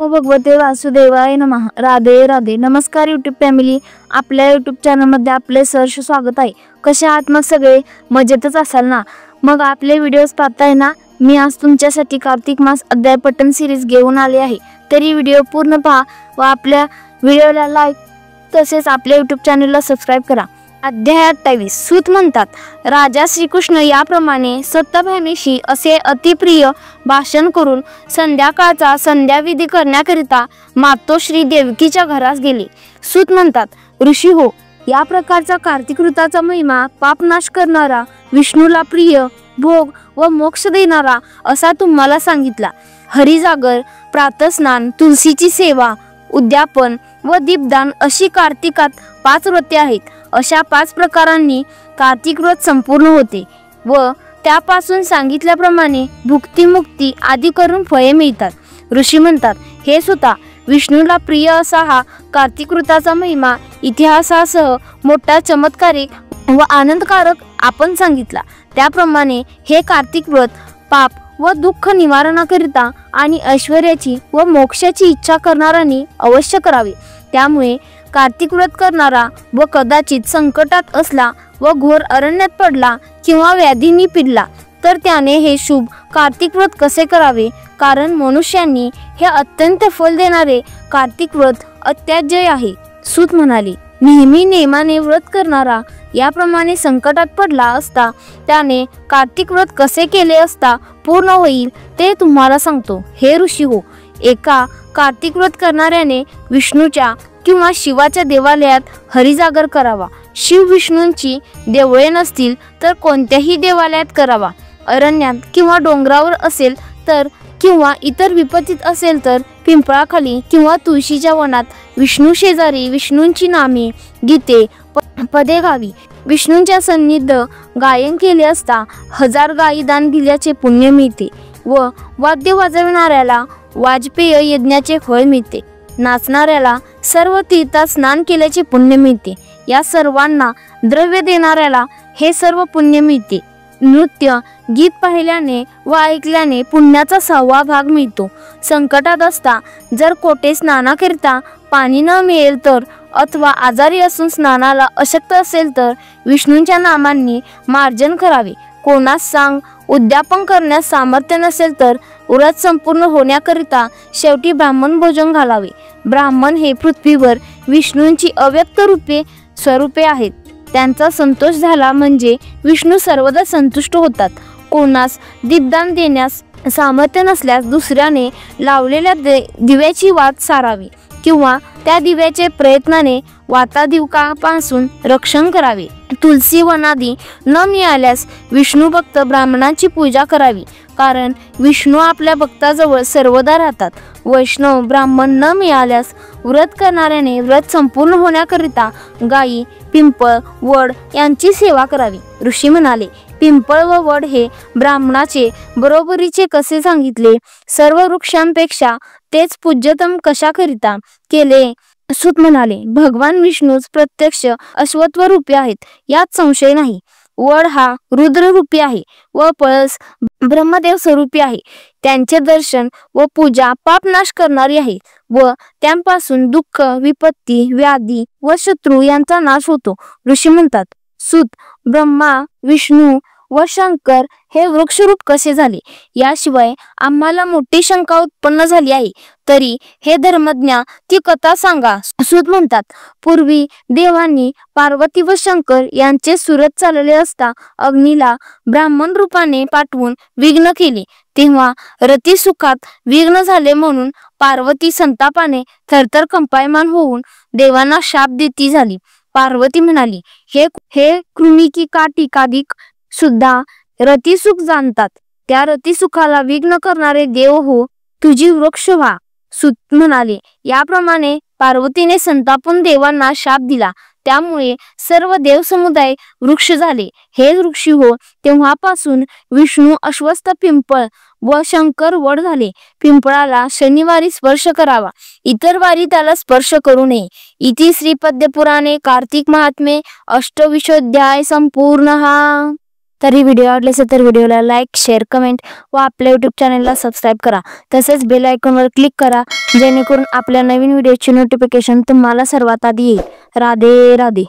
भगवते वासुदेवाय नमः. राधे राधे. नमस्कार यूट्यूब फॅमिली, आपल्या यूट्यूब चॅनलमध्ये आपले सहर्ष स्वागत आहे. कसे आहात मग सगळे? मजेतच असाल ना? मग आपले व्हिडिओज पाहताय ना? मी आज तुमच्यासाठी कार्तिक मास अध्याय पठण सिरीज घेऊन आले आहे. तरी व्हिडिओ पूर्ण पहा व आपल्या व्हिडिओला लाईक तसेच आपल्या यूट्यूब चॅनलला सबस्क्राईब करा. अध्याय 28. सूत म्हणतात, राजा श्रीकृष्ण याप्रमाणे सत्यभामेशी असे अतिप्रिय भाषण करून संध्याकाळचा संध्याविधी करण्याकरिता मातोश्री देवकीच्या घरास गेले. सूत म्हणतात, ऋषी हो, या प्रकारचा कार्तिक वृत्ताचा महिमा पापनाश करणारा, विष्णूला प्रिय, भोग व मोक्ष देणारा असा तुम्हाला सांगितला. हरिजागर, प्रातस्नान, तुलसीची सेवा, उद्यापन व दीपदान अशी कार्तिकात 5 व्रते आहेत. अशा 5 प्रकारांनी कार्तिक व्रत संपूर्ण होते व त्यापासून सांगितल्याप्रमाणे भुक्ती मुक्ती आदी करून फळे मिळतात. ऋषी म्हणतात, हे सुता, विष्णूला प्रिय असा हा कार्तिक व्रताचा महिमा इतिहासासह मोठा चमत्कारिक व आनंदकारक आपण सांगितला. त्याप्रमाणे हे कार्तिक व्रत पाप व दुःख निवारणाकरिता आणि ऐश्वर्याची व मोक्षाची इच्छा करणाऱ्यांनी अवश्य करावे. त्यामुळे कार्तिक व्रत करणारा व कदाचित संकटात असला व घोर अरण्यात पडला किंवा व्याधींनी पिडला तर त्याने हे शुभ कार्तिक व्रत कसे करावे? कारण मनुष्यांनी हे अत्यंत फल देणारे कार्तिक व्रत अत्याज्य आहे. सूत म्हणाले, नेहमी नेमाने व्रत करणारा याप्रमाणे संकटात पडला असता त्याने कार्तिक व्रत कसे केले असता पूर्ण होईल ते तुम्हाला सांगतो. हे ऋषी हो, एका कार्तिक व्रत करणाऱ्याने विष्णूच्या किंवा शिवाच्या देवालयात हरिजागर करावा. शिव विष्णूंची देवळे नसतील तर कोणत्याही देवालयात करावा. अरण्यात किंवा डोंगरावर असेल तर किंवा इतर विपत्तीत असेल तर पिंपळाखाली किंवा तुळशीच्या वनात विष्णू शेजारी विष्णूंची नामे, गीते, पदे गावी. विष्णूंच्या सन्निध गायन केले असता 1000 गायी दान दिल्याचे पुण्य मिळते व वाद्य वाजविणाऱ्याला वाजपेय यज्ञाचे फळ मिळते. नाचणाऱ्याला सर्व तीर्थात स्नान केल्याचे पुण्य मिळते. या सर्वांना द्रव्य देणाऱ्याला हे सर्व पुण्य मिळते. नृत्य गीत पाहिल्याने व ऐकल्याने पुण्याचा 6वा भाग मिळतो. संकटात असता जर कोठे स्नानाकरिता पाणी न मिळेल तर अथवा आजारी असून स्नानाला अशक्त असेल तर विष्णूंच्या नामांनी मार्जन करावे. कोणास सांग उद्यापन करण्यास सामर्थ्य नसेल तर व्रत संपूर्ण होण्याकरिता शेवटी ब्राह्मण भोजन घालावे. ब्राह्मण हे पृथ्वीवर विष्णूंची अव्यक्त स्वरूपे आहेत. त्यांचा संतोष झाला म्हणजे विष्णू सर्वदा संतुष्ट होतात. कोणास दीपदान देण्यास सामर्थ्य नसल्यास दुसऱ्याने लावलेल्या दिव्याची वात सारावी किंवा त्या दिव्याचे प्रयत्नाने वातादिवकापासून रक्षण करावे. तुलसी वनादी न मिळाल्यास विष्णू भक्त ब्राह्मणांची पूजा करावी, कारण विष्णू आपल्या भक्ताजवळ सर्वदा राहतात. वैष्णव ब्राह्मण न मिळाल्यास व्रत करणाऱ्याने व्रत संपूर्ण होण्याकरिता गायी, पिंपळ, वड यांची सेवा करावी. ऋषी म्हणाले, पिंपळ व वड हे ब्राह्मणाचे बरोबरीचे कसे सांगितले? सर्व वृक्षांपेक्षा तेच पूज्यतम कशाकरिता केले? सूत म्हणाले, भगवान विष्णूच प्रत्यक्ष अश्वत्थ रूपी आहेत, यात संशय नाही. वड हा रुद्र रूपी आहे व पळस ब्रह्मदेव स्वरूपी आहे. त्यांचे दर्शन व पूजा पापनाश करणारी आहे व त्यांपासून दुःख, विपत्ती, व्याधी व शत्रू यांचा नाश होतो. ऋषी म्हणतात, सूत, ब्रह्मा, विष्णू व शंकर हे वृक्षरूप कसे झाले? याशिवाय आम्हाला मोठी शंका उत्पन्न झाली आहे. तरी हे धर्मज्ञा ती कथा सांगा. सूत म्हणतात, पूर्वी देवांनी पार्वती व शंकर यांचे सुरत चालले असता अग्नीला ब्राह्मण रूपाने पाठवून विघ्न केले. तेव्हा रतिसुखात विघ्न झाले म्हणून पार्वती संतापाने थरथर कंपायमान होऊन देवांना शाप देती झाली. पार्वती म्हणाली, हे कृमिकीकाधिक सुद्धा रतिसुख जाणतात. त्या रतिसुखाला विघ्न करणारे देव हो, तुझी वृक्ष व्हा. सूत म्हणाले, याप्रमाणे पार्वतीने संतापून देवांना शाप दिला. त्यामुळे सर्व देव समुदाय वृक्ष झाले. हे ऋषी हो, तेव्हापासून विष्णू अश्वत्थ पिंपळ व शंकर वड झाले. पिंपळाला शनिवारी स्पर्श करावा, इतर वारी त्याला स्पर्श करू नये. इति श्रीपद्य पुराणे कार्तिक महात्म्ये 28 अध्याय संपूर्ण. तर ही व्हिडिओ आवडली असेल तर व्हिडिओला लाईक शेअर कमेंट व आपल्या यूट्यूब चॅनलला सबस्क्राईब करा. तसेच बेल आयकॉनवर क्लिक करा जेणेकरून आपल्या नवीन व्हिडिओची नोटिफिकेशन तुम्हाला सर्वात आधी येईल. राधे राधे.